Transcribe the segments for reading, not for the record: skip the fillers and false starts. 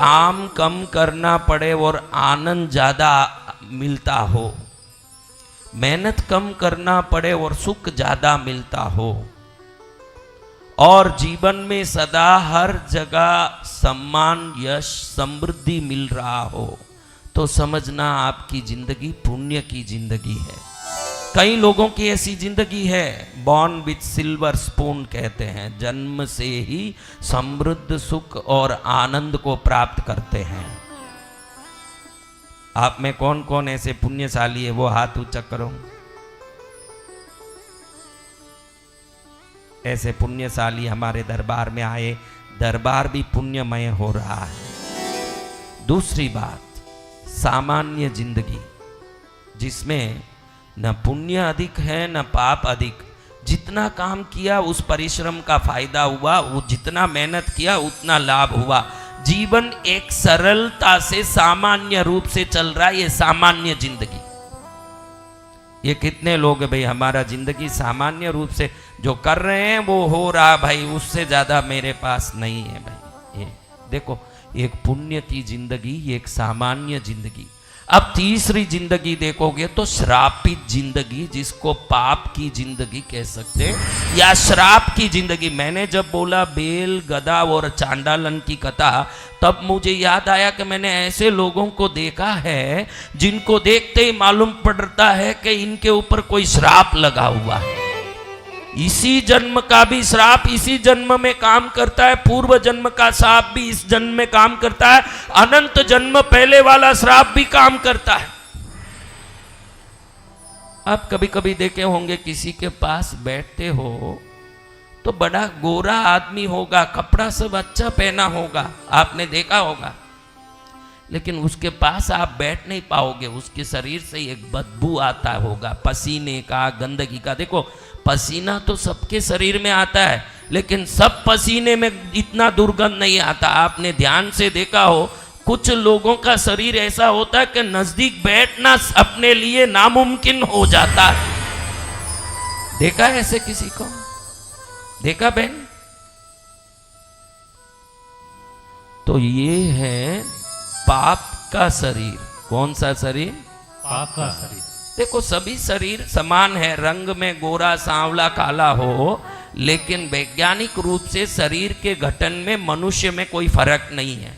काम कम करना पड़े और आनंद ज्यादा मिलता हो, मेहनत कम करना पड़े और सुख ज्यादा मिलता हो, और जीवन में सदा हर जगह सम्मान, यश, समृद्धि मिल रहा हो, तो समझना आपकी जिंदगी पुण्य की जिंदगी है। कई लोगों की ऐसी जिंदगी है, बॉर्न विथ सिल्वर स्पून कहते हैं, जन्म से ही समृद्ध सुख और आनंद को प्राप्त करते हैं। आप में कौन कौन ऐसे पुण्यशाली है, वो हाथ ऊंचा करो। ऐसे पुण्यशाली हमारे दरबार में आए, दरबार भी पुण्यमय हो रहा है। दूसरी बात, सामान्य जिंदगी जिसमें न पुण्य अधिक है न पाप अधिक, जितना काम किया उस परिश्रम का फायदा हुआ, वो जितना मेहनत किया उतना लाभ हुआ। जीवन एक सरलता से सामान्य रूप से चल रहा है, ये सामान्य जिंदगी। ये कितने लोग हैं भाई, हमारा जिंदगी सामान्य रूप से जो कर रहे हैं वो हो रहा भाई, उससे ज्यादा मेरे पास नहीं है भाई। ये देखो, एक पुण्य की जिंदगी, एक सामान्य जिंदगी। अब तीसरी जिंदगी देखोगे तो श्रापित जिंदगी, जिसको पाप की जिंदगी कह सकते हैं या श्राप की जिंदगी। मैंने जब बोला बेल, गधा और चांडालन की कथा, तब मुझे याद आया कि मैंने ऐसे लोगों को देखा है जिनको देखते ही मालूम पड़ता है कि इनके ऊपर कोई श्राप लगा हुआ है। इसी जन्म का भी श्राप इसी जन्म में काम करता है, पूर्व जन्म का श्राप भी इस जन्म में काम करता है, अनंत जन्म पहले वाला श्राप भी काम करता है। आप कभी कभी देखे होंगे, किसी के पास बैठते हो तो बड़ा गोरा आदमी होगा, कपड़ा सब अच्छा पहना होगा, आपने देखा होगा, लेकिन उसके पास आप बैठ नहीं पाओगे, उसके शरीर से एक बदबू आता होगा, पसीने का, गंदगी का। देखो, पसीना तो सबके शरीर में आता है, लेकिन सब पसीने में इतना दुर्गंध नहीं आता। आपने ध्यान से देखा हो, कुछ लोगों का शरीर ऐसा होता है कि नजदीक बैठना अपने लिए नामुमकिन हो जाता है। देखा है ऐसे किसी को? देखा बहन? तो ये है पाप का शरीर। कौन सा शरीर? पाप का शरीर। देखो, सभी शरीर समान है, रंग में गोरा, सांवला, काला हो, लेकिन वैज्ञानिक रूप से शरीर के गठन में मनुष्य में कोई फर्क नहीं है।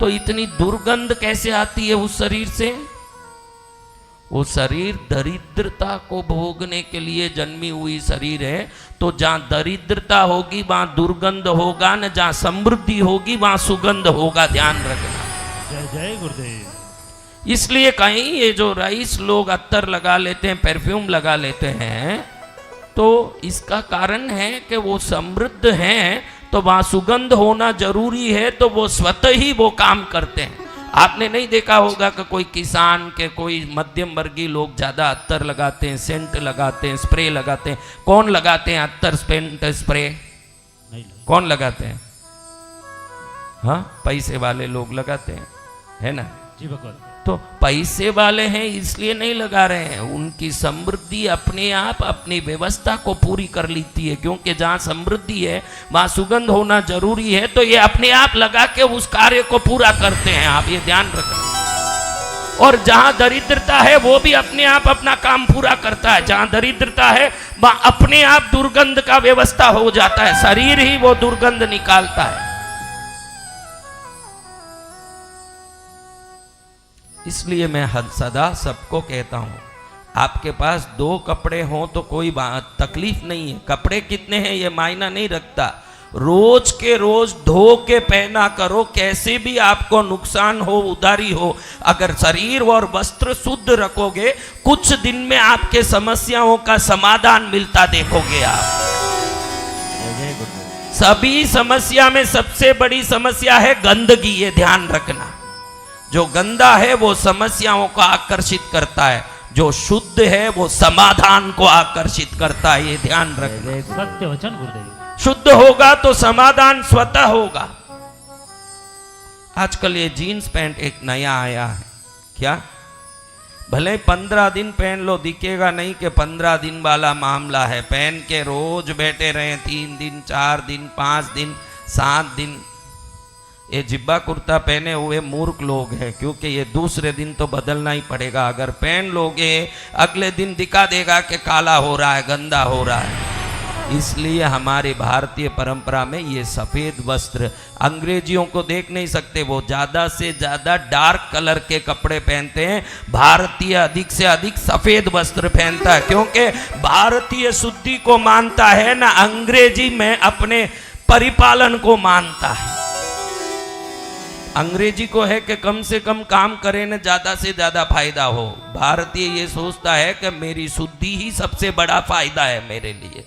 तो इतनी दुर्गंध कैसे आती है उस शरीर से? वो शरीर दरिद्रता को भोगने के लिए जन्मी हुई शरीर है। तो जहां दरिद्रता होगी वहां दुर्गंध होगा, न जहां समृद्धि होगी वहां सुगंध होगा। ध्यान रखना। जय जय गुरुदेव। इसलिए कहीं ये जो रईस लोग अत्तर लगा लेते हैं, परफ्यूम लगा लेते हैं, तो इसका कारण है कि वो समृद्ध हैं, तो वहां सुगंध होना जरूरी है, तो वो स्वतः ही वो काम करते हैं। आपने नहीं देखा होगा कि कोई किसान के, कोई मध्यम वर्गीय लोग ज्यादा अत्तर लगाते हैं, सेंट लगाते हैं, स्प्रे लगाते हैं। कौन लगाते हैं अत्तर, सेंट, स्प्रे? कौन लगाते हैं? हाँ, पैसे वाले लोग लगाते हैं, है ना जी भगवान। तो पैसे वाले हैं इसलिए नहीं लगा रहे हैं, उनकी समृद्धि अपने आप अपनी व्यवस्था को पूरी कर लेती है, क्योंकि जहां समृद्धि है वहां सुगंध होना जरूरी है, तो ये अपने आप लगा के उस कार्य को पूरा करते हैं। आप ये ध्यान रखें। और जहां दरिद्रता है वो भी अपने आप अपना काम पूरा करता है। जहां दरिद्रता है वहां अपने आप दुर्गंध का व्यवस्था हो जाता है, शरीर ही वो दुर्गंध निकालता है। इसलिए मैं सदा सबको कहता हूं, आपके पास 2 कपड़े हों तो कोई तकलीफ नहीं है, कपड़े कितने हैं ये मायना नहीं रखता, रोज के रोज धो के पहना करो, कैसे भी आपको नुकसान हो, उधारी हो, अगर शरीर और वस्त्र शुद्ध रखोगे, कुछ दिन में आपके समस्याओं का समाधान मिलता देखोगे आप। सभी समस्या में सबसे बड़ी समस्या है गंदगी, ये ध्यान रखना। जो गंदा है वो समस्याओं को आकर्षित करता है, जो शुद्ध है वो समाधान को आकर्षित करता है, ये ध्यान रखना। सत्य वचन गुरुदेव। शुद्ध होगा तो समाधान स्वतः होगा। आजकल ये जीन्स पैंट एक नया आया है, क्या? भले 15 दिन पहन लो, दिखेगा नहीं कि 15 दिन वाला मामला है। पहन के रोज बैठे रहे 3 दिन, 4 दिन, 5 दिन, 7 दिन, ये जिब्बा कुर्ता पहने हुए मूर्ख लोग हैं, क्योंकि ये दूसरे दिन तो बदलना ही पड़ेगा। अगर पहन लोगे अगले दिन दिखा देगा कि काला हो रहा है, गंदा हो रहा है। इसलिए हमारी भारतीय परंपरा में ये सफ़ेद वस्त्र, अंग्रेजियों को देख नहीं सकते, वो ज़्यादा से ज़्यादा डार्क कलर के कपड़े पहनते हैं। भारतीय अधिक से अधिक सफ़ेद वस्त्र पहनता है, क्योंकि भारतीय शुद्धि को मानता है ना, अंग्रेजी में अपने परिपालन को मानता है। अंग्रेजी को है कि कम से कम काम करें ना, ज़्यादा से ज़्यादा फायदा हो। भारतीय ये सोचता है कि मेरी शुद्धि ही सबसे बड़ा फायदा है मेरे लिए।